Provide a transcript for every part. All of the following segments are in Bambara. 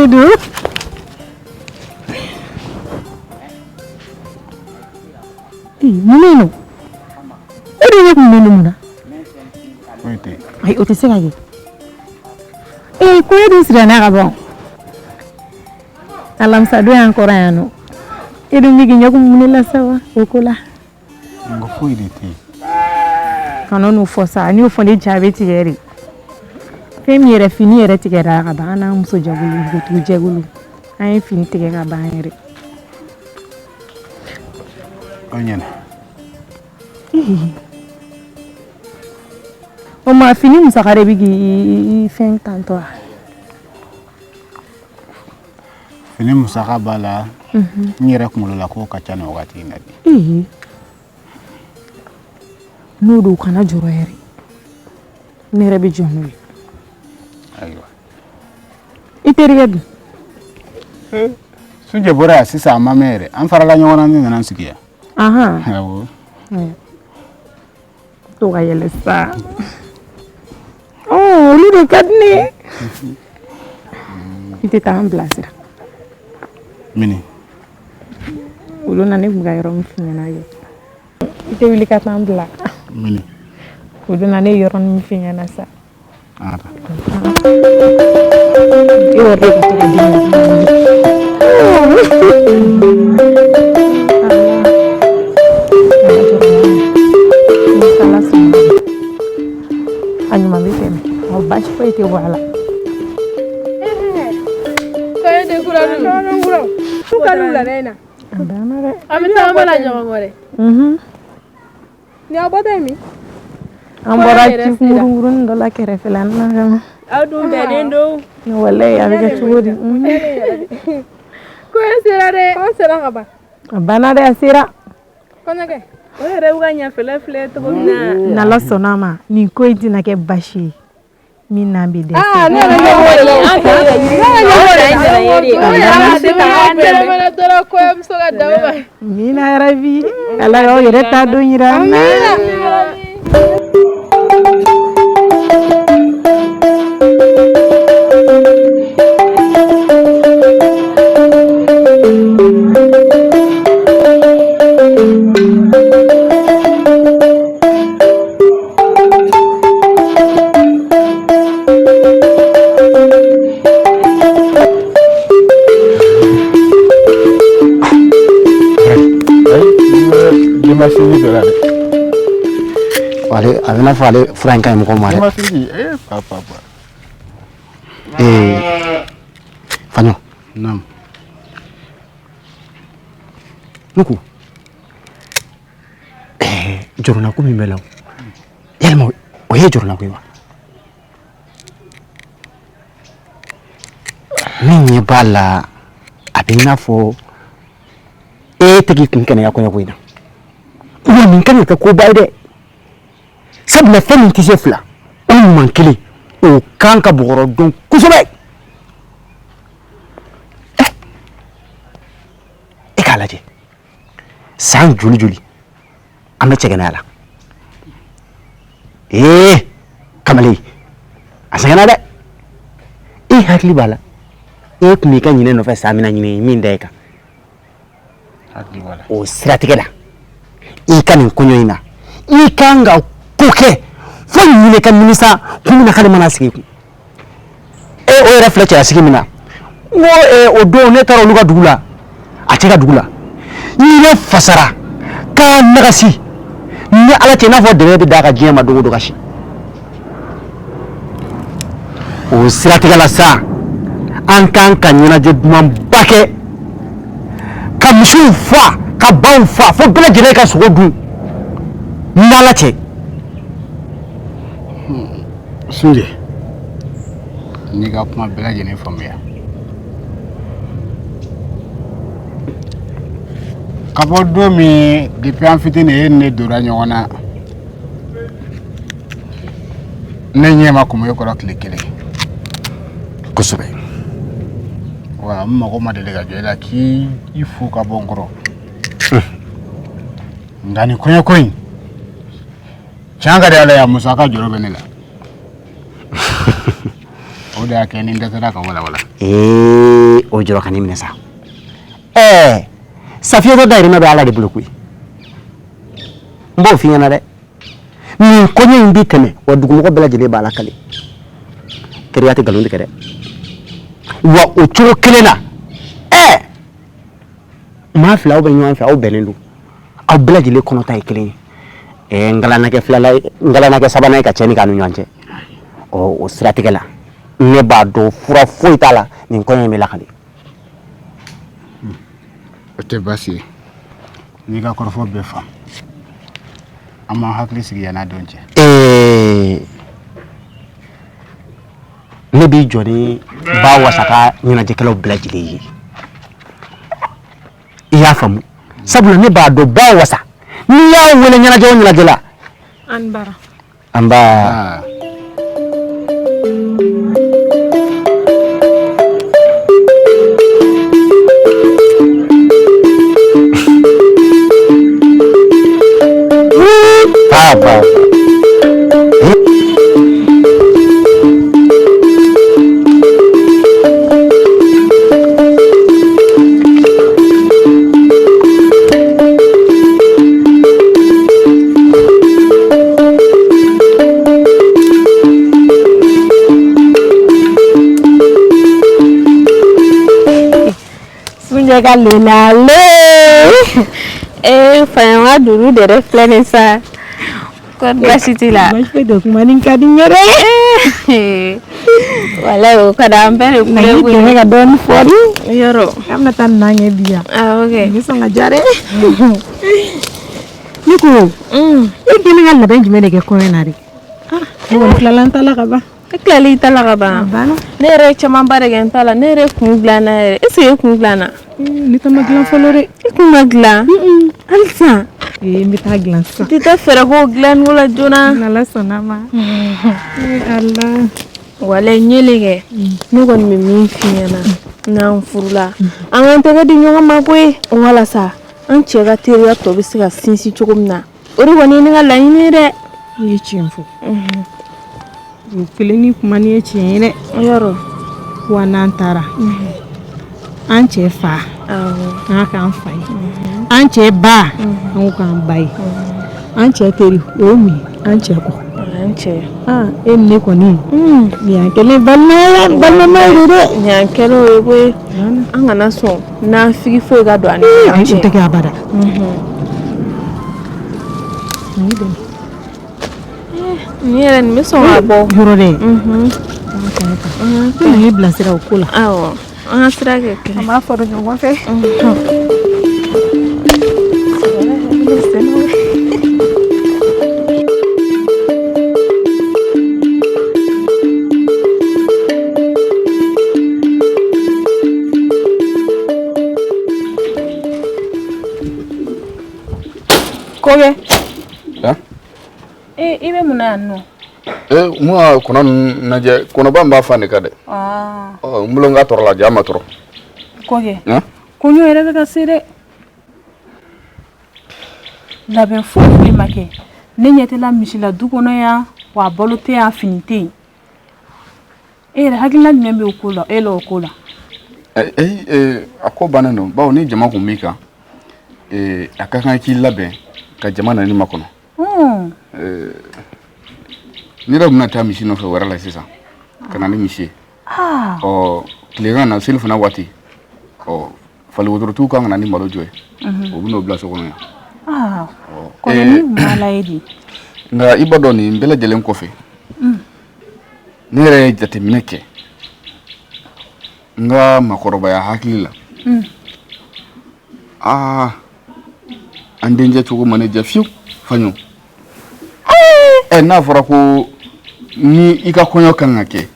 do. Mino. Eri mino muna. Oite. Ai o te se gaye. Ko edu sira na gabon. Alam sa do ancora ano. Edu migi nyaku munila sawa okola. Ngo fuiditi. Kano no fosa ni o fonde jabe ti yeri. Femi yere fini yere ti gera ga ba na muso jagulu gutu jagulu. Ai fini ti ga ba yeri. Onyana. O ma fini musakare bigi fen tanto. Fini musaka bala. Nyere kumulo la ko kacha na wakati inabi. Nudu kana juro yeri. Nere bi jonu. Aywa. Iteriyedu. Suje bora sisa mamere. An farala nyona ni nan sikiya. Aha. Awo. To ga yele sa. Oh, ludo kadni. Ite ta en place. Mini. Ulo na ne buga yoro mfinya yo. Ite wili ka ta en bla. Mini. Ulo na ne yoro mfinya na sa. Ara. Yo re ka to Anyu mami teme. O bash ko ite wala. Kaya de kuranu. Kuranu la nena. Andana re. Amita bala nyamore. Ni abota mi. Ambora ci mururun do la kere felan na. Adu bedendo. No wala ya ga churi. Ko sera re. Ko sera ngaba. Bana de asira. Konya ke. O re uganya fele to na. Na la sonama ni ko idina ke bashi. Mi nambi de. Ah, no, Mina ravi. Ala yo yere ta do nyira. Wale avena fale franka mo ko mare. Papa. Fanyo. Nam. Nuku. Jorona ko mi melaw. Yelmo o ye jorona ko wa. Ni bala abina fo tegi kun kana yakona ko ina. Uwa min kan ka ko bayde. Sabla fami ti jefla. On mankili o kanka bogoro don kusobe. Ekalaje. San juli. Ame chegana ala. Kamali. Asagana da. Hakli bala. Kumi kan nyine no fa samina nyine min deka. Hakli bala. O strategeda. Kan kunyo ina. Kanga kuke. Fo nyine kan minisa kumina kale manasiki. O reflexe asiki mina. O do ne taro luga dugula. Ateka dugula. Nyine fasara. Ka nagasi. Ni ala tena fo de daga jema dogo gashi. O strategela sa. An kan kanyana je duman bake ka musu fa ka baw fa fo bela jere ka sogo du nalate Sunje ni ga kuma bela jere famia ka bo do mi depuis en fitine ne dora nyona ne nyema kuma yoko la klikele kosobe wa mako madelega jola ki ifu ka bongoro ngani konyo koyin changa de ala ya musaka joro benela. Oda keni ndetara ka wala. o jɔrɔ ka ni minɛ sa Safiya dɔ dayirimɛ bɛ Ala de bolo koyi n b'o f'i ɲɛna dɛ nin koɲɛ in bi tɛmɛ wa dugumɔgɔ bɛɛ lajɛlen b'a lakale teriya tɛ nkalon tigɛ dɛ wa o cogo kelen na maa fila aw bɛ ɲɔgɔn fɛ aw bɛnnen don aw bɛɛ lajɛlen kɔnɔ ta ye kelen ye ngalanakɛ filala ngalanakɛ sabanan ye ka cɛnni k'a ni ɲɔgɔn cɛ o siratigɛ la ne b'a dɔn fura foyi t'a la nin kɔɲɔ in bɛ lakale o tɛ baasi ye n'i ka kɔrɔfɔ bɛɛ faamu an m'an hakili sigi yan'a don cɛ ne b'i jɔ ni ba wasa ka ɲɛnajɛkɛlaw bɛɛ lajɛlen ye i y'a faamu sabula ne b'a dɔn ba wasa n'i y'a wele ɲɛnajɛ o ɲɛnajɛ la an ba ka lenale fayanga duru dere flene sa ko basiti la bashi do kuma nin ka din yare wala o kada ampere kule kule ga don fori yoro amna tan nange biya okay ni so ngajare niko e dimi ngal na benji medeke ko enari ko flalanta la ka ba klali tala ka ba bana ne re chama bare gen tala ne re kunglana ese kunglana ni ta maglan folore ku magla alsa mi ta glan sa ti ta fere ko glan wala jona nala sonama Allah wala nyelege ni gon mi min fiana na furula an ta ga di nyoma magoy wala sa an ce ga teriya to bi siga sinsi chogumna ori woni ni ngala ni de yi chimfu Kilini kuma ni ce ne yaro wannan tara an ce fa haka an fai an ce ba an kan bai an ce teri omi an ce ko an ce ne ko ni ya kele balma mai re ya kelo ego an gana so na figi fo ga do an ce take abada Ni mi so abo horore ni blasira okula awo an sira ke ma foro jo wa fe Koge ibe muna no mu kono naje kono ba mba fa ne kade mulonga torla jama toro koge konyo ere ka sire la be fo ni make ne nyete la misila dukono ya wa bolote ya finite ere hakila nyambe okula elo okula akoba no ba oni jama ko mika akaka ki labe ka jama na ni makono ni ra muna ta mishi no fe wara la sisa kana ni mishi clearana silfu na wati fali wotoro tu kan na ni malo joy o buno bla so kono ya ko ni mala edi nga ibado ni mbele jelen ko fe ni re jate mineke nga makoroba ya hakila andenje tugo manager fiu fanyo na fora ko ni ika konyo kan ngake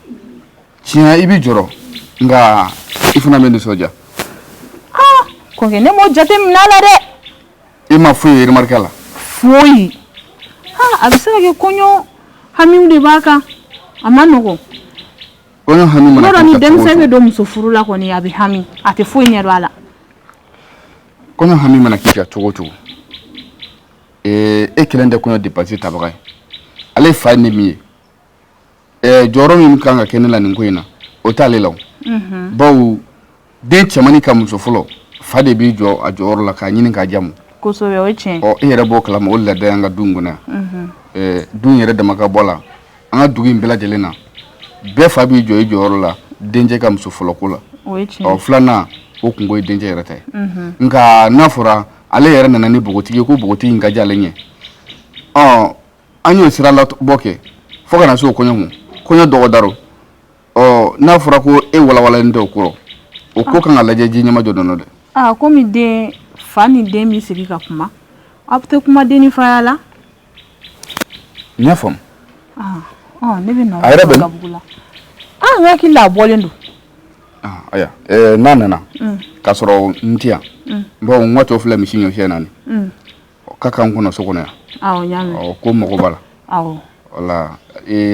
chia ibi joro nga ifuna mende soja ko ne mo jate minala de ima fuyi remarkala fuyi abisa ke konyo hamim de baka amanogo konyo hamim mana no ni dem sebe do musofuru la ko ni abi hami ate fuyi ne wala konyo hamim mana kika togo kelende konyo dépasser tabaga ale fa ne mi joro mi kan ka kenela ni koina o tale law bawo den cɛmani ka muso fɔlɔ fa de b'i jɔ a jɔyɔrɔ la k'a ɲini k'a jamu kosɛbɛ o ye tiɲɛ ɔ e yɛrɛ b'o kalama o laada an ka du in kɔnɔ yan du in yɛrɛ dama ka bɔ la an ka dugu in bɛɛ lajɛlen na bɛɛ fa b'i jɔ i jɔyɔrɔ la dencɛ ka muso fɔlɔ ko la o ye tiɲɛ ɔ filanan o kungo ye dencɛ yɛrɛ ta ye nka n'a fɔra ale yɛrɛ nana ni npogotigi ye ko npogotigi in ka di ale ɲɛ an y'o sira labɔ kɛ fo ka na se o kɔɲɔ kun kɔɲɔ dɔgɔdaro n'a fɔra ko e walawalalen tɛ o kɔrɔ o ko kan ka lajɛ ji ɲɛma jɔ dɔn dɛ komi den fa ni den bɛ sigi ka kuma aw tɛ kuma den ni faya la n y'a faamu ne bɛ na a yɛrɛ bɛ gabugu la n hakili la a bɔlen don aya n'a nana k'a sɔrɔ n tɛ yan bon n ka tɔ filɛ misi ɲɔsiyɛ naani k'a k'an kɔnɔ so kɔnɔ yan awɔ n y'a mɛn ko mago b'a la awɔ wala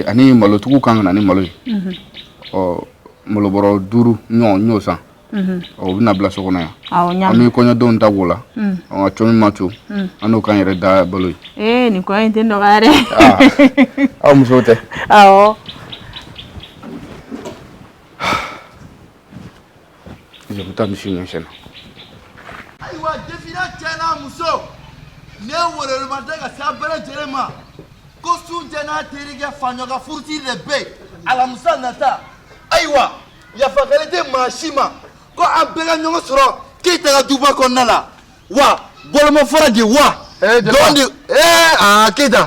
ani malotigiw kan ka na ni malo ye malobɔrɔ 5 ɲɔgɔn n y'o san o bɛna bila so kɔnɔ yan awɔ n y'a an mɛn bɛ kɔɲɔdenw ta k'o la ka cɔ min ma to an n'o k'an yɛrɛ da balo ye nin kɔɲɔ in tɛ nɔgɔya dɛ aw musow tɛ awɔ je bɛ taa misi ɲɔsiyɛ na ayiwa defina cɛ n'a muso ne welelima tɛ ka s'a bɛɛ lajɛlen ma ko sunjɛ n'a terikɛ faɲɔka furusiri de bɛ yen alamisa nata ayiwa yafakɛlen tɛ maa si ma ko an bɛɛ ka ɲɔgɔn sɔrɔ keyita ka duba kɔnɔna la wa bɔlɔmɔ fɔra de wa dɔn de keyita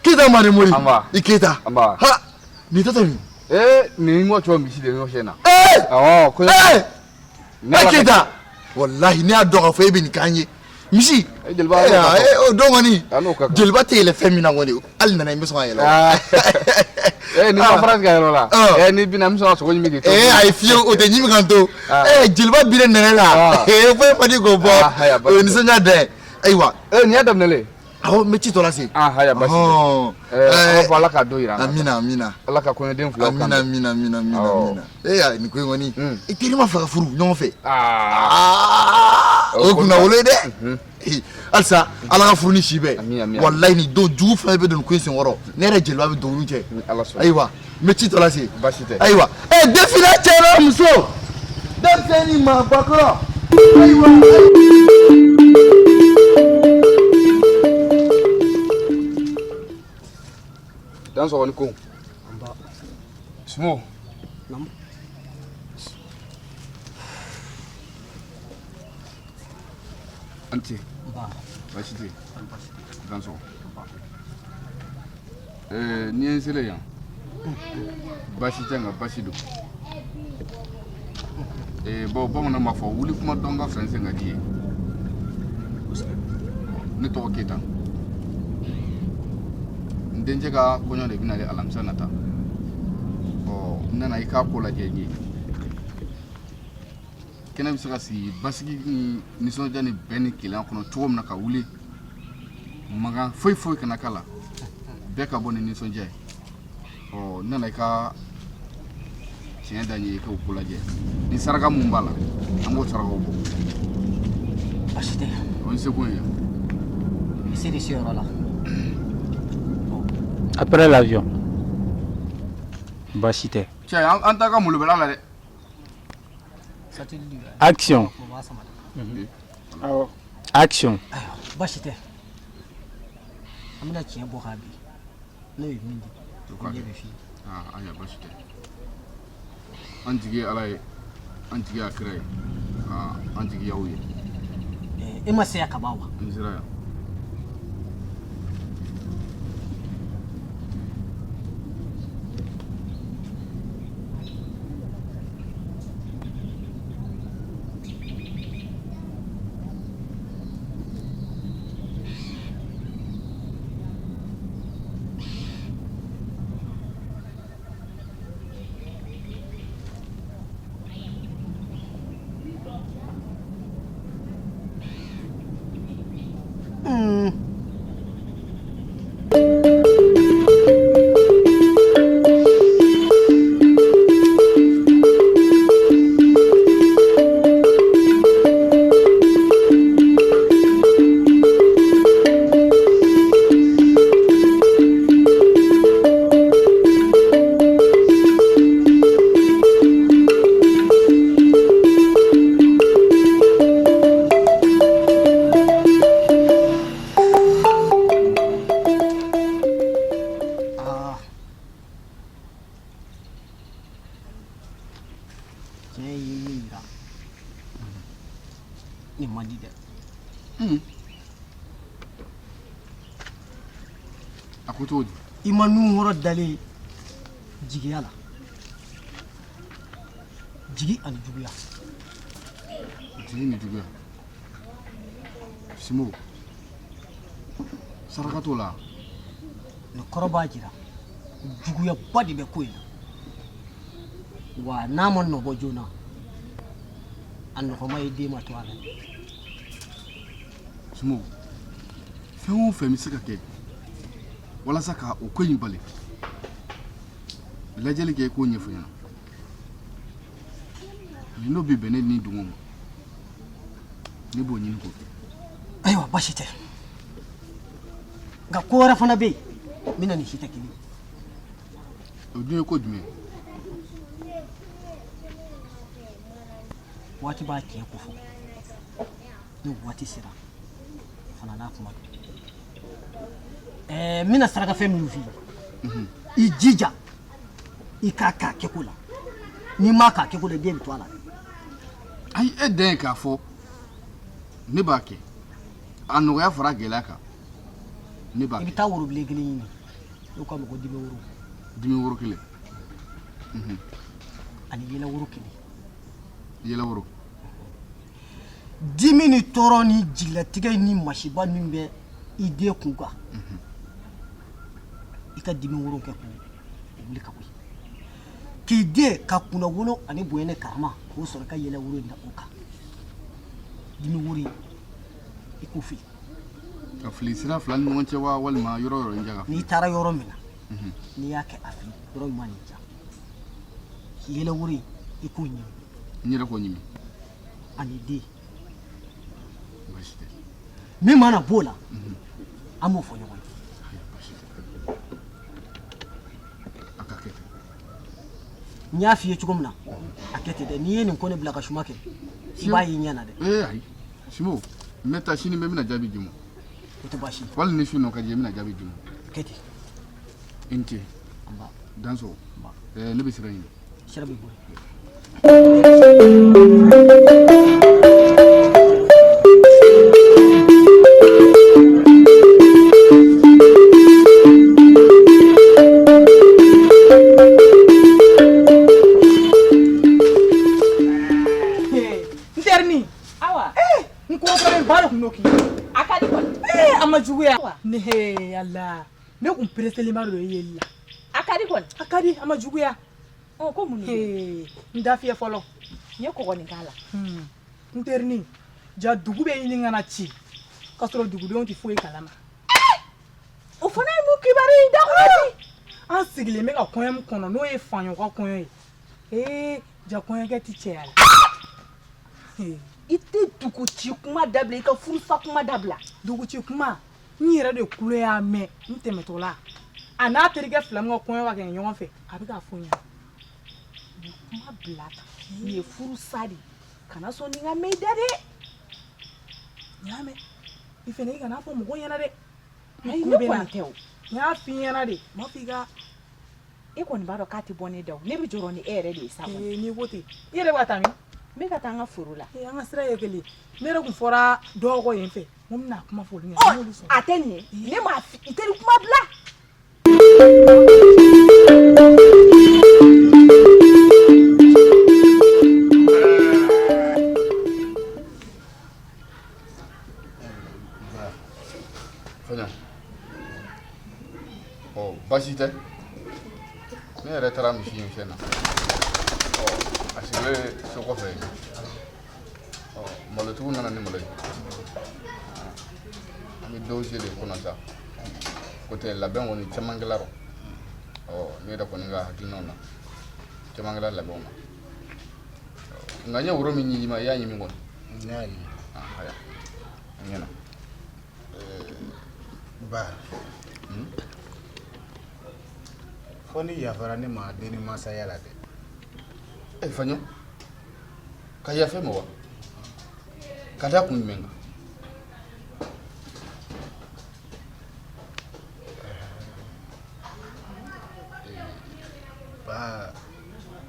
keyita marimori i keyita ha nin tɛ min nin ŋɔ cɔ misi de ɲɔsiyɛ na keyita walahi ne y'a dɔn k'a fɔ e bɛ nin k'an ye misi o don kɔni jeliba tɛ yɛlɛ fɛn min na kɔni hali nana i bɛ sɔn ka yɛlɛ ni ma fara ka yɛlɛ la ni bina mi sɔn ka sogo ɲimi de to a ye fiyewu o tɛ ɲimi kan to jeliba bire nɛnɛ la foyi ma di k'o bɔ o ye nisɔndiya dɛ ayiwa nin y'a daminɛlen awɔ n bɛ ci tɔ lase haya basi tɛ ala k'a don yira amina amina ala ka kɔɲɔden fila amina amina amina amina nin ko in kɔni i teri ma fɛ ka furu ɲɔgɔn fɛ o ye kunnawolo ye dɛ halisa ala ka furu ni si bɛɛ walayi nin don jugu fɛn bɛ don nin ko in senkɔrɔ ne yɛrɛ jeliba bɛ don olu cɛ ayiwa n bɛ ci tɔ lase basi tɛ ayiwa defina cɛ n'a muso denmisɛnnin maabakɔrɔ ayiwa. dan sɔgɔ ni ko sumo anti basi tɛ dan sɔgɔ ni ye n selen yan basi tɛ nka basi don bon bamananw b'a fɔ wuli kuma dɔn ka fɛn sen ka di ye ne tɔgɔ keyita n dencɛ ka kɔɲɔ de bɛna ale alamisa nata n nana i k'a ko lajɛ n ye kɛnɛ bɛ se ka sigi basigi ni nisɔndiya ni bɛn ni kelenya kɔnɔ cogo min na ka wuli mankan foyi foyi kana k'a la bɛɛ ka bɔ ni nisɔndiya ye n nana i ka tiɲɛ da n ye i k'o ko lajɛ ni saraka mun b'a la an b'o sarakaw bɔ basi tɛ o ye seko ye i seri siyɔrɔ la après l'avion basi tɛ cɛ an ta ka molobɛla la dɛ action action basi tɛ an bɛna tiɲɛ bɔ k'a bi n'o ye min di ɲɛ bɛ f'i ye aya basi tɛ an jigi ye ala ye an jigi y'a kira ye an jigi y'aw ye e ma se yan ka ban wa n sera yan man di dɛ a ko cogo di i ma nun hɔrɔ dalen jigiya la jigi ani juguya jigi ni juguya Simo saraka t'o la nin kɔrɔ b'a jira juguyaba de bɛ ko in na wa n'a ma nɔbɔ joona a nɔgɔma ye den ma to a la Simo fɛn o fɛn bɛ se ka kɛ walasa ka o ko in bali lajɛli kɛ k'o ɲɛfɔ ɲɛna n'o bɛ bɛn ne ni dungo ma ne b'o ɲini k'o kɛ ayiwa basi tɛ nka ko wɛrɛ fana bɛ yen n bɛna nin si tɛ kelen o dun ye ko jumɛn waati b'a tiɲɛ ko fɔ ni waati sera fana n'a kuma don n bɛna saraka fɛn minnu f'i ye i jija i k'a k'a kɛko la n'i m'a k'a kɛko la den bɛ to a la ayi e den ye k'a fɔ ne b'a kɛ a nɔgɔya fara gɛlɛya kan ne b'a kɛ i bɛ taa worobilen kelen ɲini n'o k'a ma ko dimi woro dimi woro kelen ani yɛlɛ woro kelen yɛlɛ woro dimi ni tɔɔrɔ ni jigilatigɛ ni masiba min bɛ i den kun kan i ka dimi woro kɛ k'o wuli ka bɔ yen k'i den ka kunna wolo ani bonya ni karama k'o sɔrɔ i ka yɛlɛ woro in da o kan dimi woro in i k'o fili ka fili sira fila ni ɲɔgɔn cɛ wa walima yɔrɔ yɔrɔ in jaga n'i taara yɔrɔ min na n'i y'a kɛ a fili yɔrɔ min ma nin ja yɛlɛ woro in i k'o ɲimi n yɛrɛ k'o ɲimi ani den basi tɛ min mana b'o la an b'o fɔ ɲɔgɔn ye a ka kɛ ten n y'a f'i ye cogo min na a kɛ ten dɛ n'i ye nin ko ne bila ka suma kɛ i b'a ye ɲɛ na dɛ ayi Simo n bɛ taa sini n bɛna jaabi di ma o tɛ baasi ye wali ni su nɔ ka di n bɛna jaabi di ma kɛ ten i ni ce anba Danso ne bɛ sira ɲini sira b'i bolo ne he Allah ne kun preseli ma do yella akadi kon akadi ama juguya o ko mun he ndafiye folo nye ko ni kala nterni ja dugu be yini ngana ci ka soro dugu don ti foyi kalama o fana mu kibari da ko an sigile me ka koyem kono no e fanyo ka koyo ja koyo ke ti ceyala ite dugu ci kuma dabla ka furusa kuma dabla dugu ci kuma ni yɛrɛ de kulo y'a mɛn n tɛmɛtɔ la a n'a terikɛ fila min ka kɔɲɔ ka kɛ ɲɔgɔn fɛ a bɛ k'a fɔ ɲɛna kuma bila ta ni ye furusa de kana sɔn ni ka mɛn i da dɛ n y'a mɛn i fɛnɛ i kana fɔ mɔgɔ ɲɛna dɛ ayi ne kɔni tɛ o n y'a f'i ɲɛna de n m'a fɔ i ka e kɔni b'a dɔn k'a tɛ bɔ ne da o ne bɛ jɔrɔ ni e yɛrɛ de ye sa n'i ko ten i yɛrɛ b'a ta min n bɛ ka taa an ka foro la an ka sira ye kelen ne yɛrɛ kun fɔra dɔgɔ yen fɛ n ko n bɛna kuma fɔ olu ɲɛna a tɛ nin ye ne m'a i teri kuma bila fanya basi tɛ ne yɛrɛ taara misi in fɛn na a sigilen so kɔfɛ malotigiw nana ni malo ye an bɛ dossier de kɔnɔ sa côté labɛn kɔni caman kɛla ne yɛrɛ kɔni ka hakilinaw na caman kɛla labɛnw na nka n ye woro min ɲimi i y'a ɲimi kɔni ne y'a ɲimi haya a ɲɛna ba fɔ ni yafara ne ma den ni masaya la dɛ Fanyo ka yafe ma wa ka da kun jumɛn kan ba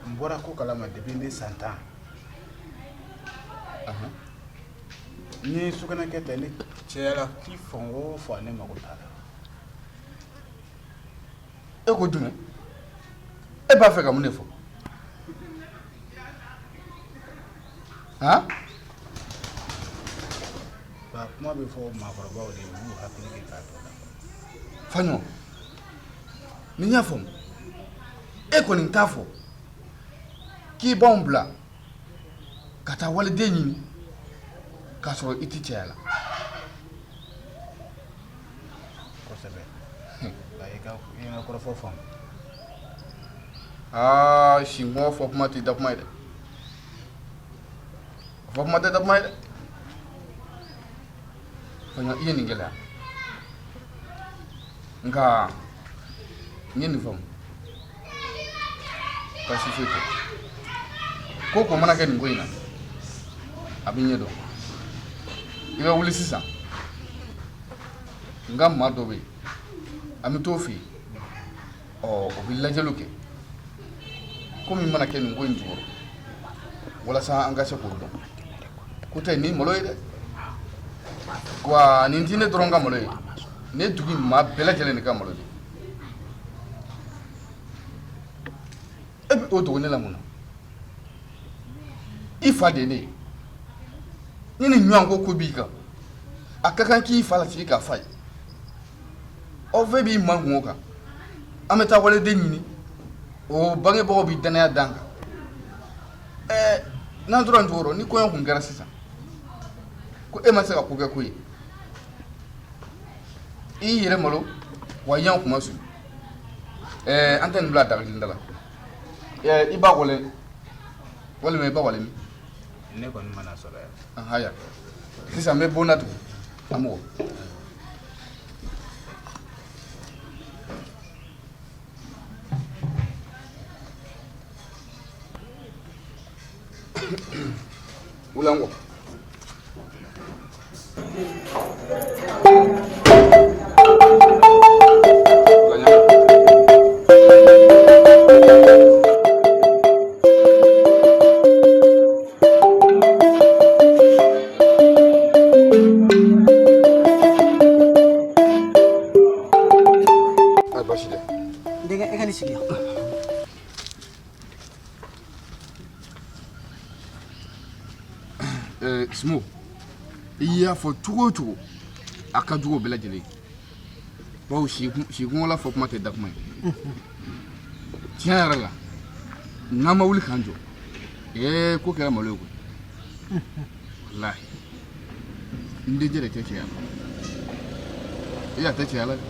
n bɔra ko kalama depuis ne san 10 ni sukana kɛ tɛ ni cɛya la k'i fan o fan ne mago t'a la. E ko jumɛn? E b'a fɛ ka mun de fɔ? Han? Ba kuma bɛ fɔ maakɔrɔbaw de ye, u b'u hakili kɛ k'a dɔn. Faɲɔ, ni y'a faamu, e kɔni t'a fɔ k'i b'anw bila ka taa waliden ɲini k'a sɔrɔ I tɛ cɛya la. Kosɛbɛ. I ka kɔrɔfɔ faamu. Aa, sinkɔn fɔ kuma tɛ da kuma ye dɛ. Fɔ kuma tɛ da kuma ye dɛ. Faɲɔ, I ye nin gɛlɛya. Nka n ye nin faamu. Baasi foyi tɛ. Ko ko mana kɛ nin ko in na, a bɛ ɲɛ dɔn. I bɛ wuli sisan. N ka maa dɔ bɛ yen, an bɛ t'o fɛ yen. O bɛ lajɛliw kɛ. Ko min mana kɛ nin ko in jukɔrɔ, walasa an ka se k'o dɔn. Ko tɛ nin malo ye dɛ. Wa nin tɛ ne dɔrɔn ka malo ye. Ne dugu in maa bɛɛ lajɛlen de ka malo ye. E bɛ o dogo ne la mun na? I fa de ye ne ye. Ni nin ɲɔgɔn ko b'i kan, a ka kan k'i fa lasigi k'a fa ye. Aw fɛn b'i makun o kan. An bɛ taa waliden ɲini. O bangebagaw b'i danaya d'an kan. N'an tora nin cogo rɔ, ni kɔɲɔ kun kɛra sisan, ko e ma se ka ko kɛ ko ye. I y'i yɛrɛ malo, wa yan kuma su. An tɛ nin bila dagakili da la. I b'a wale, walima I b'a wale min? Ne kɔni mana sɔrɔ yan. Haya. Sisan n bɛ bon na tugun. An mɔgɔ. Ulango. Smo, I y'a fɔ cogo o cogo, a ka jugu bɛɛ lajɛlen. Bawo sikun la fɔ kuma tɛ da kuma ye. Tiɲɛ yɛrɛ la, n'an ma wuli k'an jɔ, ko kɛra malo ye koyi. Walahi, n denkɛ de tɛ cɛya la. A tɛ cɛya la dɛ.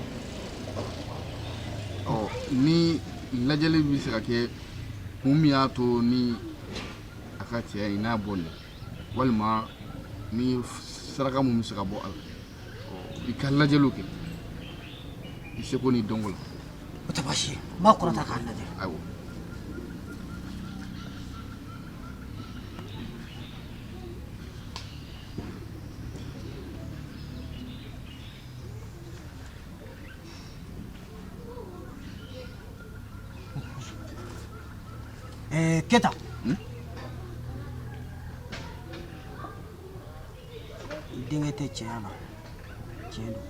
Ni lajɛli bɛ se ka kɛ kun min y'a to ni a ka cɛya in n'a bɔlen, walima ni saraka mun bɛ se ka bɔ a la, I ka lajɛliw kɛ I seko n'i dɔnko la. O tɛ baasi ye, n b'a kɔrɔta k'a lajɛ. Ayiwa. Keta. I denkɛ tɛ cɛya la, tiɲɛ don.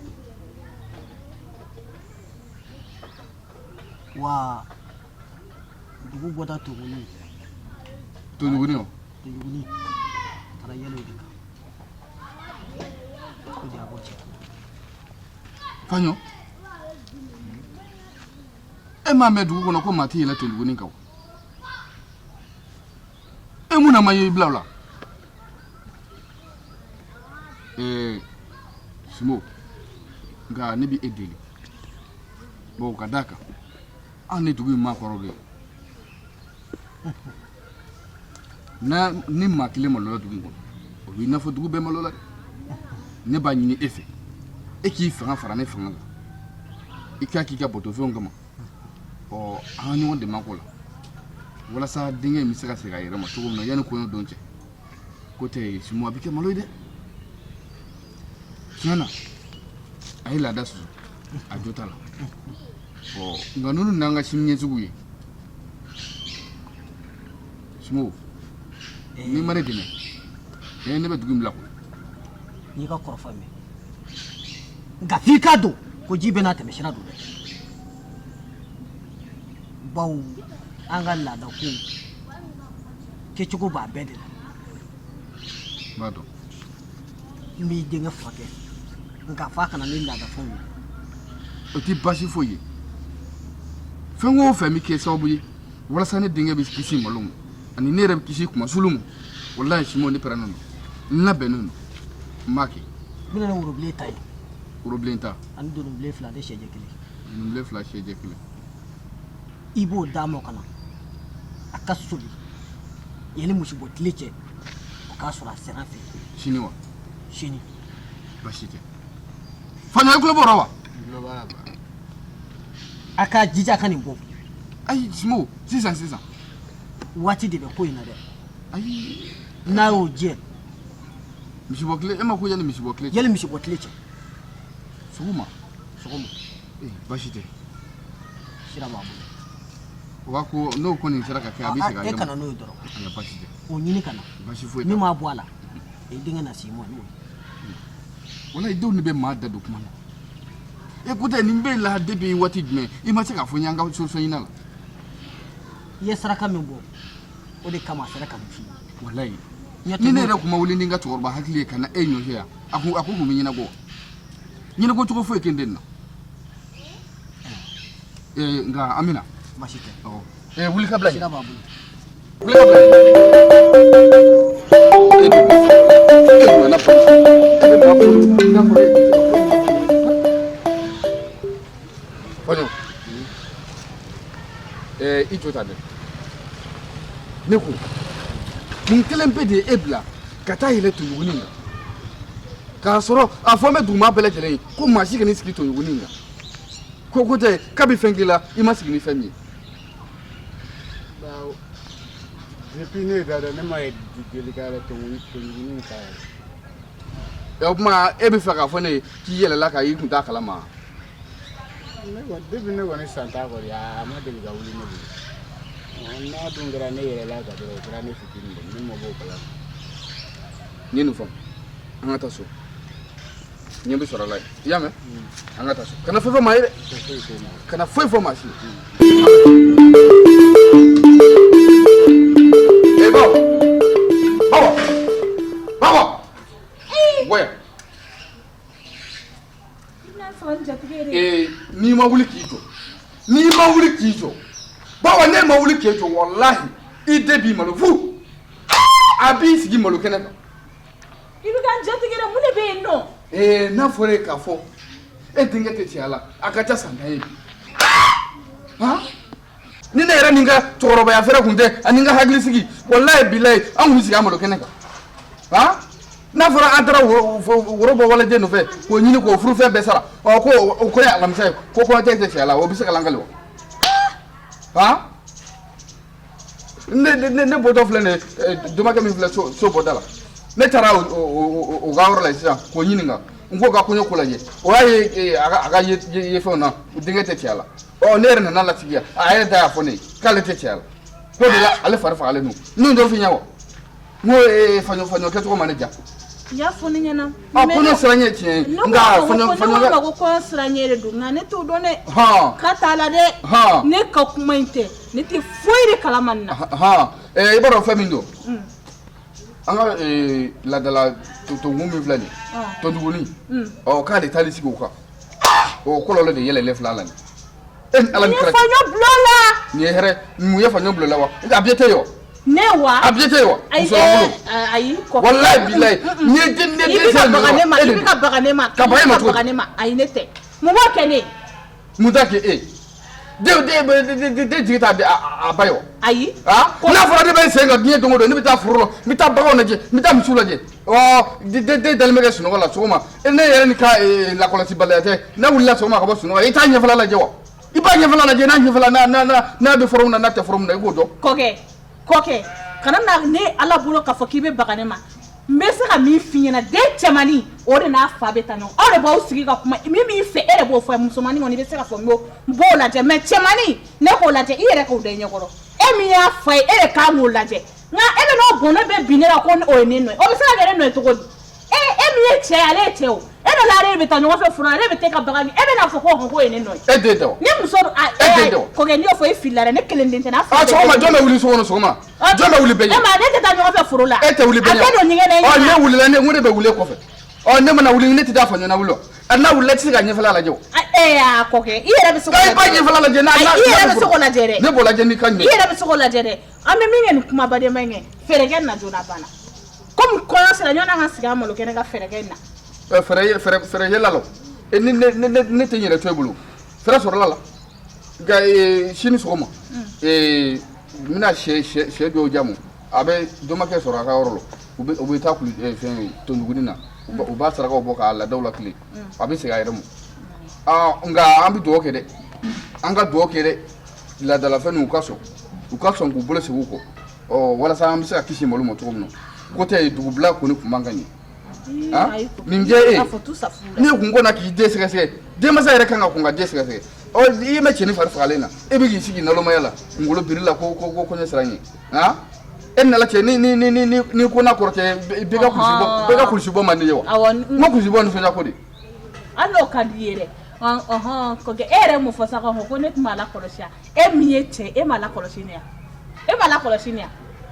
Wa dugu bɔta Togoni. Togoni o? Togoni. A taara yɛlɛ o de kan. O de y'a bɔ cɛ. Faɲɔ, e m'a mɛn dugu kɔnɔ ko maa tɛ yɛlɛ Togoni kan. E mun na ma ye I bila o la? Smo, nka ne bɛ e deli. Bon, ka d'a kan, an ni dugu in maakɔrɔw de ye. Ni maa kelen malola dugu in kɔnɔ, o b'i n'a fɔ dugu bɛɛ malola dɛ. Ne b'a ɲini e fɛ, e k'i fanga fara ne fanga kan. I k'a k'i ka bɔtɔfɛnw kama. An ka ɲɔgɔn dɛmɛ a ko la. Walasa denkɛ in bɛ se ka segin a yɛrɛ ma cogo min na yanni kɔɲɔ don cɛ. Ko tɛ Smo, a bɛ kɛ malo ye dɛ. Tiɲɛ na, a ye laada susu, a jo t'a la. Nka ninnu n'an ka sini ɲɛsigiw ye. Smo, n'i ma ne dɛmɛ, ne bɛ dugu in bila koyi. n'i ka kɔrɔfɔ mɛn nka f'i k'a dɔn ko ji bɛ n'a tɛmɛ sira don dɛ bawo an ka laada ko kɛcogo b'a bɛɛ de la b'a dɔn n b'i denkɛ furakɛ nka f'a kana ni laada fɛnw ye o tɛ baasi foyi ye fɛn o fɛn bɛ kɛ sababu ye walasa ne denkɛ bɛ kisi malo ma ani ne yɛrɛ bɛ kisi kumasulu ma walahi Simon ne pɛrɛnnen don n labɛnnen don n b'a kɛ. n bɛna ni worobilen ta ye. worobilen ta. ani donnibilen 2 de sɛjɛ 1. donnibilen 2 sɛjɛ 1. i b'o d'a ma ka na a ka soli yanni musibɔ tile cɛ o k'a sɔrɔ a sera fɛ. sini wa. sini. baasi tɛ. Faɲɔ i tulo b'o la wa. tulo b'a la ba. a k'a jija a ka nin bɔ. ayi Simon sisan. waati de bɛ ko in na dɛ. ayi. n'a y'o jɛ. misibɔ tile e ma ko yanni misibɔ tile cɛ. yanni misibɔ tile cɛ. sɔgɔma. baasi tɛ. sira b'a bolo. o b'a ko n'o kɔni sera ka kɛ a bɛ segin a yɛrɛ ma. e kana n'o ye dɔrɔn. ala baasi tɛ. o ɲini ka na. baasi foyi tɛ. min m'a bɔ a la i denkɛ na si ma n'o ye. walayi denw de bɛ maa da don kuma na. écoutez nin bɛ la depuis waati jumɛn i ma se k'a fɔ n ye an ka solution ɲini a la. i ye saraka min bɔ o de kama a sera ka nin f'i ye. walayi ni ne yɛrɛ tun ma wuli ni n ka cɛkɔrɔba hakili ye ka na e ɲɔfɛ yan a ko tun bɛ ɲɛnabɔ wa ɲɛnabɔ cogo foyi tɛ n den na. nka Amina. baasi tɛ. wuli ka bila yen. sira b'a bolo. wuli ka bila yen. Faɲɔ i jɔ ta dɛ ne ko mun kelen pe de ye e bila ka taa yɛlɛ tɔɲɔgɔnin kan k'a sɔrɔ a fɔ n bɛ duguma bɛɛ lajɛlen ye ko maa si kana i sigi tɔɲɔgɔnin kan ko tɛ k'a bɛ fɛn k'i la i ma sigi ni fɛn min ye. depuis ne da dɛ ne ma ye deli ka yɛlɛ tɔɲɔgɔnin kan yɛrɛ. o tuma e bɛ fɛ k'a fɔ ne ye k'i yɛlɛla ka i kun t'a kalama. depuis ne kɔni san ta kɔni a ma deli ka wuli ne bolo n'a dun kɛra ne yɛrɛla ka dɔrɔn o kɛra ne fitinin de ne ma b'o kalama. n ye nin faamu an ka taa so ɲɛ bɛ sɔrɔ a la yen i y'a mɛn an ka taa so kana foyi fɔ maa ye dɛ kana foyi fɔ maa si ye. bawo bɔ yan. n'i ma wuli k'i jɔ bawa ne ma wuli k'i jɔ walahi i den b'i malo fu a b'i sigi malo kɛnɛ kan. i bɛ k'an jatigɛ dɛ mun de bɛ yen nɔ. n'a fɔra e k'a fɔ e denkɛ tɛ ci a la a ka ca san 10 ye ni ne yɛrɛ ni n ka cɛkɔrɔbaya fɛrɛ kun tɛ ani n ka hakili sigi walahi bilahi an kun bɛ sigi a malo kɛnɛ kan n'a fɔra an taara woro bɔ walajɛ nɔfɛ k'o ɲini k'o furufɛn bɛɛ sara ko o ko ye alamisa ye ko kɔɲɔtɛ tɛ ci a la o bɛ se ka lankali wa ne bɔtɔ filɛ nin ye domakɛ min filɛ so bɔda la ne taara o ka yɔrɔ la sisan k'o ɲininka n ko ka kɔɲɔ ko lajɛ o y'a ye a ka ye fɛnw na denkɛ tɛ ci a la ne yɛrɛ nana latigi yan a yɛrɛ da y'a fɔ ne ye k'ale tɛ ci a la ko de la ale fari fagalen don n'o dɔ f'i ɲɛ wa n ko faɲɔ kɛcogo ma ne ja. i y'a fɔ ne ɲɛna. kɔɲɔ siran ɲɛ tiɲɛ ne ko kɔɲɔ siran ɲɛ de don nka ne t'o dɔn dɛ. k'a t'a la dɛ. ne ka kuma in tɛ ne tɛ foyi de kalama nin na. i b'a dɔn fɛn min don an ka laadala tonton min filɛ nin ye tontugunin k'ale taali sigi o kan o kɔlɔlɔ de yɛlɛlen filɛ a la nin e ni ala ni kɛra. faɲɔ bulon la. nin ye hɛrɛ mun ye faɲɔ bulon la wa a bɛɛ tɛ ye wa. ne wa. a bɛɛ tɛ ye wa. ayi kɔfɛ. walayi bilayi nin ye den fɛn min ye wa. i bɛ ka baga ne ma. ka baga e ma cogo di. ayi ne tɛ mun b'o kɛ ne. mun t'a kɛ e. den jigi t'a a ba ye wa. ayi. n'a fɔra ne bɛ n sen kan diɲɛ don o don ne bɛ taa foro la n bɛ taa baganw lajɛ n bɛ taa misiw lajɛ den dalen bɛ kɛ sunɔgɔ la sɔgɔma ne yɛrɛ ni ka lakɔlɔsibaliya tɛ ne wulila sɔgɔma ka bɔ sunɔgɔ la i t'a ɲɛfɛla lajɛ wa i b'a ɲɛfɛla lajɛ n'a ɲɛfɛla n'a bɛ foro min na n'a tɛ foro min na i k'o dɔn. kɔkɛ kana na ne ala bolo k'a fɔ k'i bɛ baga ne ma n bɛ se ka min f'i ɲɛna den cɛmannin o de n'a fa bɛ taa ɲɔgɔn aw de b'aw sigi ka kuma min b'i fɛ e de b'o fɔ musomannin kɔni i bɛ se ka fɔ n b'o lajɛ mɛ cɛmannin ne k'o lajɛ i yɛrɛ k'o da i ɲɛkɔrɔ e min y'a fa ye e de k'an k'o lajɛ nka e bɛ n'o bɔn ne bɛ bin ne la ko o ye ne nɔ ye o bɛ se ka kɛ ne nɔ ye cogo di e mi che ale teo e be la re be ta nyo fe furu ale be te ka baga ni e be na fo ko ene no e de do ni muso ko ge ni o fo e filare ne kelen den na ah so ma jome wuli so wono so ma jome wuli be e ma de te ta nyo fe furu la e te wuli be ate do nyige ne o ne wuli la ne ngure be wuli ko fe o ne mana wuli ne ti da fa nyona wulo ana wuli ti ga nyefala la jewo ya ko ke i yere be so ko kai ba nyefala la je na i yere be so ko la jere ne bola je ni kan i yere be so ko la jere ame minge kuma ba de menge ferege na jona bana comme koyo sera nyona nga siga mo lo kene ga ferege na fere yela lo e ne te nyere to ebulu fere so la ga shini so mo mina she do jamu abe do make so ra ka orlo ube ta kulu fe to ngudi na o ba sara ko boka alla dawla kli abi se ga yero nga ambi do ke de anga do ke de la dala fe nu kaso ku bolo se wuko o wala sa ambi se ka kishi molu mo to no kote dugu bla ko ni kumangani ninge ni kungo na ki desese de masa yere kan ko nga desese o yi me chini far falena e bi sigi na lo mayala ngulo birila ko nya sranyi ha en na la che ni ko na korte be ga kulsibo man yewa mo kulsibo no fenya ko di allo kadiyere ko ge ere mo fosa ko net mala kolosha e miete e mala koloshinia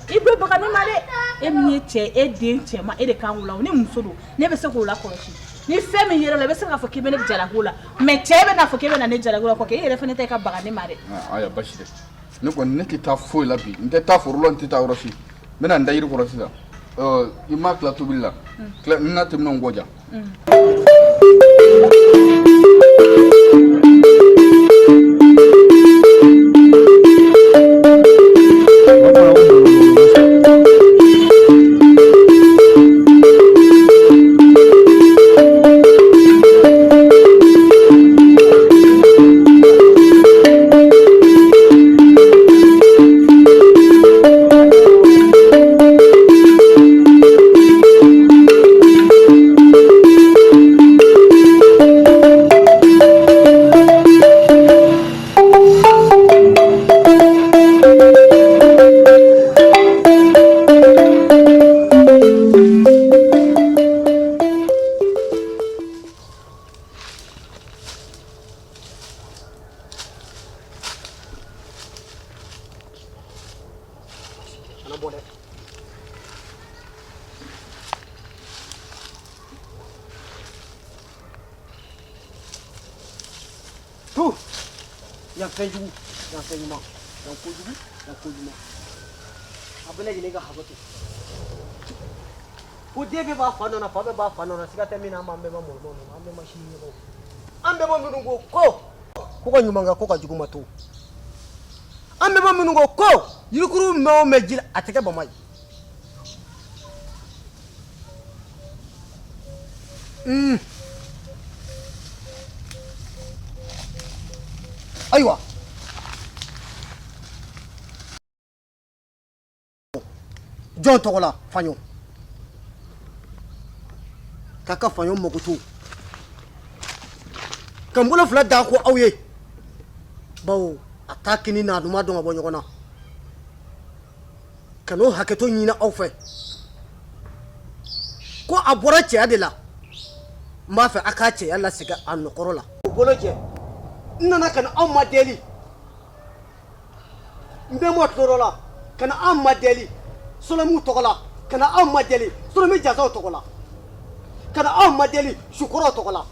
ibe baka ni male e miete e denche ma e de kan wula ni musodo ne be se ko la koloshi ni femi yere le be se ka fo kibe ne jala hula me chebe na fo kibe na ne jala hula ko ke yere fene te ka baka ni male aya bashide ne ko ne ti ta fo la bi nte ta fo ron ti ta oroshi mena ndayir ko roshi da ima kla to billa kla na tem non goja yang fenjugu yang fenyuma yang kojugu abele jine ga habatu o debe ba fano na fabe ba fano na sigata mina mambe ma molmo ambe mashini ko ambe mo minungo ko ko nyuma nga ko ka juguma to ambe mo minungo ko yirukuru me mejila ateke ba mai aywa John togola fanyo kaka fanyo mokutu kambula fla da ko awye bawo atakini na duma don abonyo kona kano haketo nyina awfe ko abora che adela ma fa akache yalla siga an korola boloje nana kana amma deli ndemo torola kana amma deli solomu togola kana amma deli solomu jazaw togola kana amma deli shukuro togola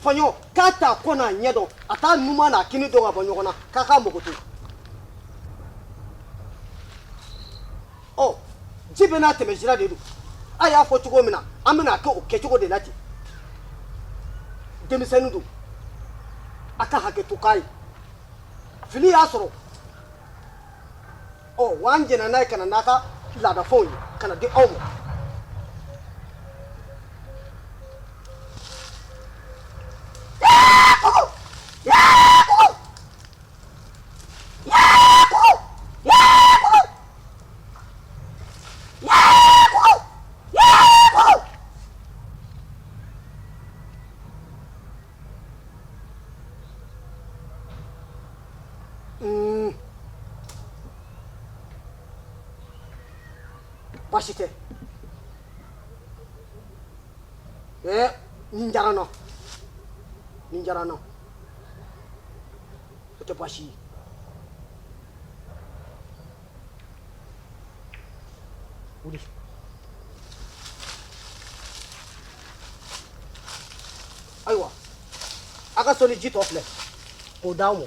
fanyo kata kona nyedo ata numa na kini donga bonyogona kaka mogoto oh jibena temejira dedu aya fo chugo mina amina ka o kechugo de lati demisenudu aka hake tukai fili asoro oh wanje na nai kana naka lada phone kana di omo Bashite Ninjarano. C'était pas chier. Oui. Aïwa. Aka soli jit ofle. Ko dawo.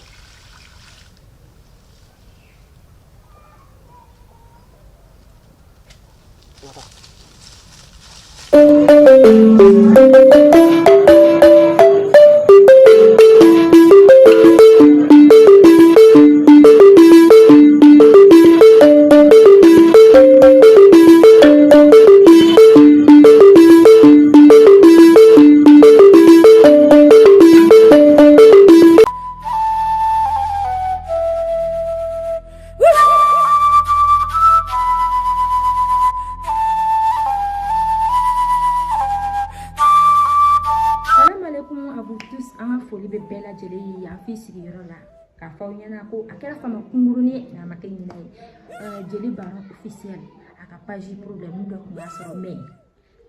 Jeli baron officiel aka page problème do ko basoro mais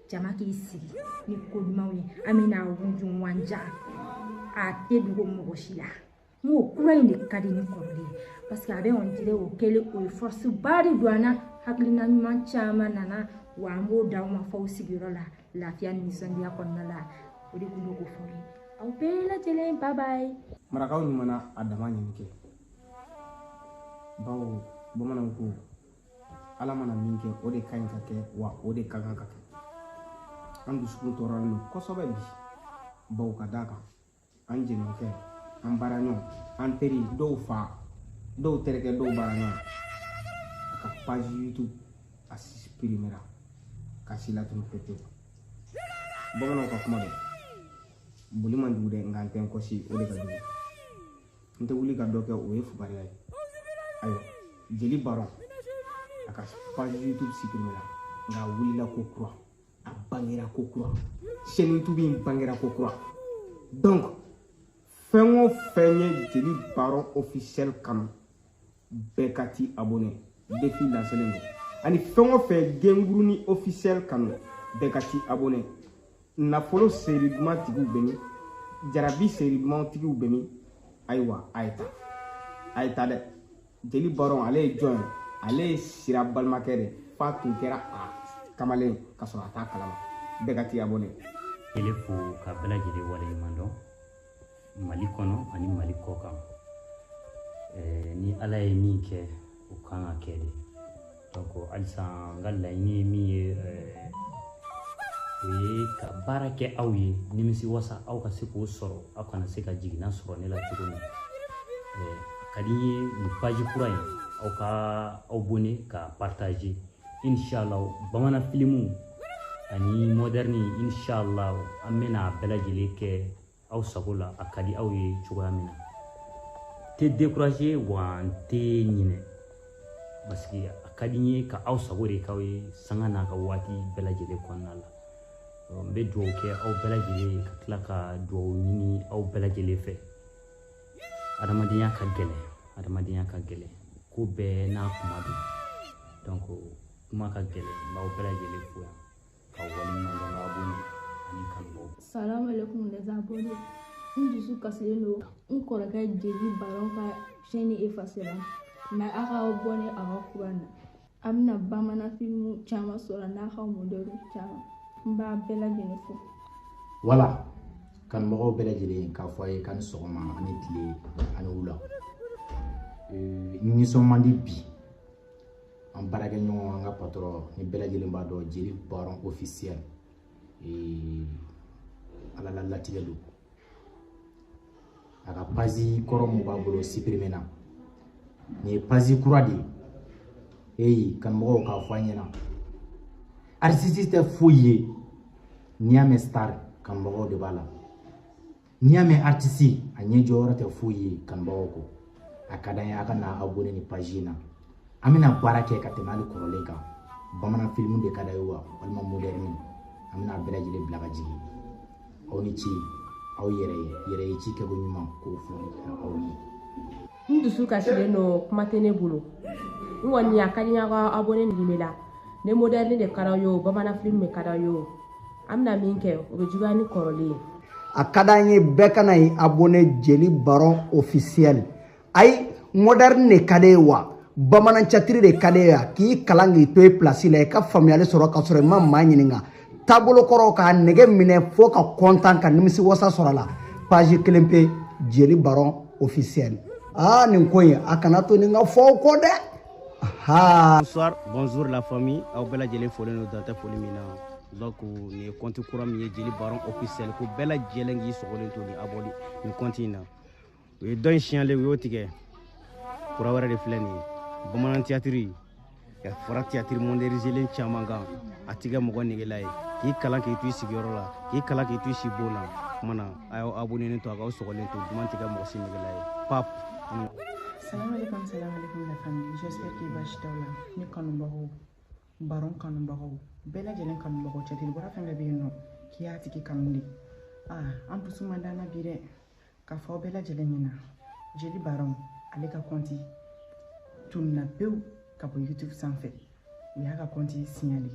jama ki sigi ni ko mawi amina wunju wanja a tedu mo shila mo kula inde kadi ni ko le parce que abe on dire o kele o force bari douana haklina man chama nana wa mo daw ma faw sigiro la fian ni sandia konna la o de kundo ko fori au bela jele bye bye marakaw ni mana adama ni ke bawo bamanan ko ala mana min kɛ o de ka ɲi ka kɛ wa o de ka kan ka kɛ an dusukun tɔɔrɔlen don kosɛbɛ bi bawo ka d'a kan an jɛɲɔgɔnkɛ an baaraɲɔgɔn an teri dɔw fa dɔw terikɛ dɔw baaraɲɔgɔn a ka page YouTube a suprimera ka si latunu pepewu bamananw ka kuma dɛ boli man jugu dɛ nka n tɛ n kɔsi o de ka jugu n tɛ wuli ka dɔ kɛ o ye fugariya ye ayiwa jeli baron a ka page YouTube suprimera nka wulila ko kura a bangera ko kura chaîne YouTube in bangera ko kura donc fɛn o fɛn ye jeli baron officiel kanu bɛɛ ka ti abonné défi lancelen don ani fɛn o fɛn genguruni officiel kanu bɛɛ ka ti abonné nafolo seri duman tigiw bɛ min jarabi seri duman tigiw bɛ min ayiwa a ye ta dɛ jeli baron ale ye jɔn ye ale ye sira balimakɛ de fa tun kɛra a kamalen ka sɔrɔ a t'a kalama bɛɛ ka ti abonné ele fo ka bɛɛ lajɛlen waleɲuman dɔn Mali kɔnɔ ani Mali kɔ kan ni ala ye min kɛ o kan ka kɛ de donc halisa n ka laɲini ye min ye o ye ka baara kɛ aw ye nimisi wasa aw ka se k'o sɔrɔ aw kana se ka jiginna sɔrɔ ne la cogo min ka di n ye nin page kura in aw ka aw bone ka partager inshallah bamanan filimu ani moderni inshallah an bɛna bɛɛ lajɛlen kɛ aw sago la a ka di aw ye cogoya min na tɛ décourager wa n tɛ ɲinɛ parce que a ka di n ye ka aw sago de k'aw ye sanga n'a ka waati bɛɛ lajɛlen kɔnɔna la n bɛ dugawu kɛ aw bɛɛ lajɛlen ka tila ka dugawu ɲini aw bɛɛ lajɛlen fɛ adamadenya ka gɛlɛn ko bɛɛ n'a kuma don donc kuma ka gɛlɛn n b'aw bɛɛ lajɛlen fo yan ka waleɲuman dɔn ka abonné ani kanubaw. Salam alaikum les abonnés. N dusu kasilen don n kɔrɔkɛ jeli baron ka chaîne effacera mais a ka abonné a ka kuran na a bɛna bamanan filimu caman sɔrɔ n'a ka modèle caman n b'a bɛɛ lajɛlen fo. Voilà kanubagaw bɛɛ lajɛlen k'a fɔ a ye k'a ni sɔgɔma ani tile ani wula nisɔn man di bi an baarakɛɲɔgɔn an ka patron ni bɛɛ lajɛlen b'a dɔn jeli baron officiel ala la latigɛ don a ka page kɔrɔ mun b'a bolo supprimer na nin ye page kura de ye kanubagaw k'a fɔ an ɲɛna artiste tɛ foyi ye n'i y'a mɛn star kanubagaw de b'a la n'i y'a mɛn artiste a ɲɛ jɔyɔrɔ tɛ foyi ye kanubagaw kɔ a ka d'an ye a ka na abonné ni page in na an bɛna baara kɛ ka tɛmɛ hali kɔrɔlen kan bamanan filimu de ka d'a ye wa walima moderni an bɛna bɛɛ lajɛlen bila ka jigin aw ni ce aw yɛrɛ ye ci kɛko ɲuman k'o fɔ aw ye. N dusu kasilen don kuma tɛ ne bolo n kɔni a ka di n ye aw ka abonné nin de la ne moderni de ka d'aw ye o bamanan filimu de ka d'aw ye o amna min kɛ o bɛ juguya ni kɔrɔlen ye. A ka d'an ye bɛɛ kana ye abonné Jeli Baron officiel ayi moderne de ka d'e ye wa bamanan catiri de ka d'e ye k'i kalan k'i to i place la i ka faamuyali sɔrɔ ka sɔrɔ i ma maa ɲininka taabolo kɔrɔ k'a nɛgɛ minɛ fo ka content ka nimisi wasa sɔrɔ a la page 1 pe Jeli Baron officiel nin ko in a kana to nin ka fɔ aw kɔ dɛ. Bonsoir, bonjour la famille. Aw bɛɛ lajɛlen fɔlen don dan tɛ foli min na. Donc nin ye compte kura min ye Jeli Baron officiel ko bɛɛ lajɛlen k'i sɔgɔlen to ni abonné nin compte in na. O ye dɔ in siɲɛlen u y'o tigɛ. Kura wɛrɛ de filɛ nin ye. Bamanan théâtre ka fara théâtre modernisé caman kan a tigɛ mɔgɔ negela ye. K'i kalan k'i to i sigiyɔrɔ la, k'i kalan k'i to i si bon na. Kumana a y'aw abonné to a k'aw sɔgɔlen to duman tigɛ mɔgɔ si negela ye. Pap. Salam alaikum la famille. J'espère que bâche taw la ni kanubagaw Baron kanubagaw bɛɛ lajɛlen kanubagaw cɛtiri bɔra fɛn bɛɛ bɛ yen nɔ k'i y'a tigi kanu de an dusu man d'an na bi dɛ k'a fɔ aw bɛɛ lajɛlen ɲɛna Jeli Baron ale ka compte tununa pewu ka bɔ YouTube sanfɛ u y'a ka compte signalé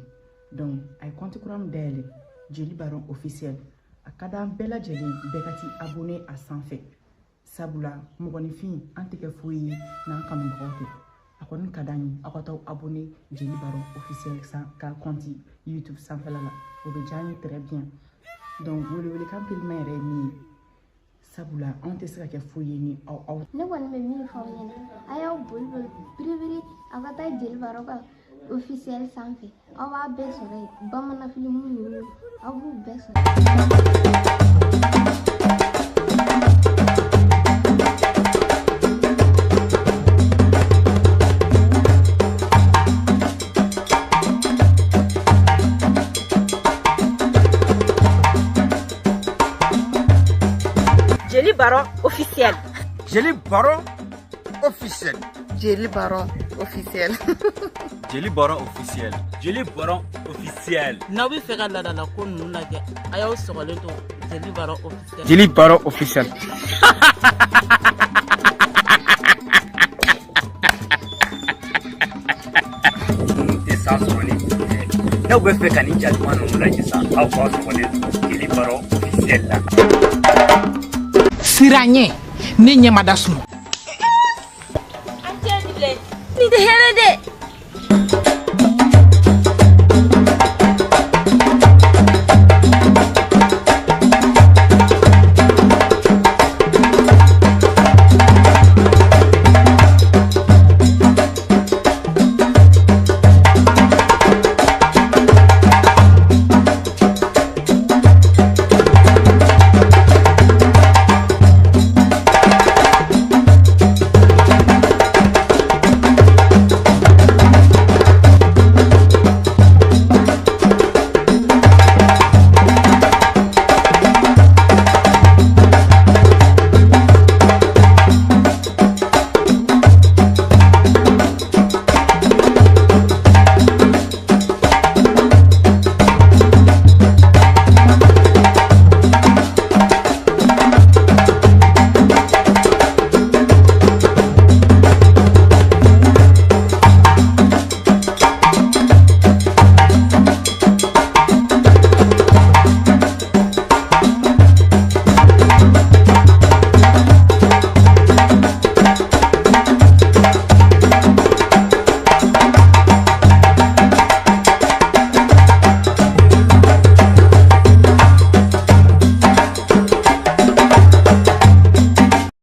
donc a ye compte kura min dayɛlɛ Jeli Baron officiel a ka d'an bɛɛ lajɛlen bɛɛ ka t'i abonné a sanfɛ sabula mɔgɔninfin an tɛ kɛ foyi ye n'an kanubagaw tɛ a kɔni ka d'an ye aw ka taa abonné Jeli Baron officiel ka compte YouTube sanfɛla la o bɛ diya an ye très bien donc welewelekan pilima yɛrɛ ye min ye sabula anw tɛ se ka kɛ foyi ye ni aw. Ne kɔni bɛ min fɔ aw ɲɛna a y'aw boli biribiri aw ka taa Jeli Baron ka officiel sanfɛ aw b'a bɛɛ sɔrɔ yen bamanan filimu ninnu aw b'u bɛɛ sɔrɔ. Jeli Baron officiel. Jeli Baron officiel. Jeli Baron officiel. Jeli Baron officiel. Jeli Baron officiel. N'aw bɛ fɛ ka ladala ko ninnu lajɛ a y'aw sɔgɔlen to Jeli Baron officiel. Jeli Baron officiel. Tɛ san sɔrɔ ni n'aw bɛ fɛ ka nin jatuma ninnu lajɛ sa aw k'aw sɔgɔlen to Jeli Baron officiel la. Siranye ne ɲɛmada sunɔ. Nin tɛ hɛrɛ dɛ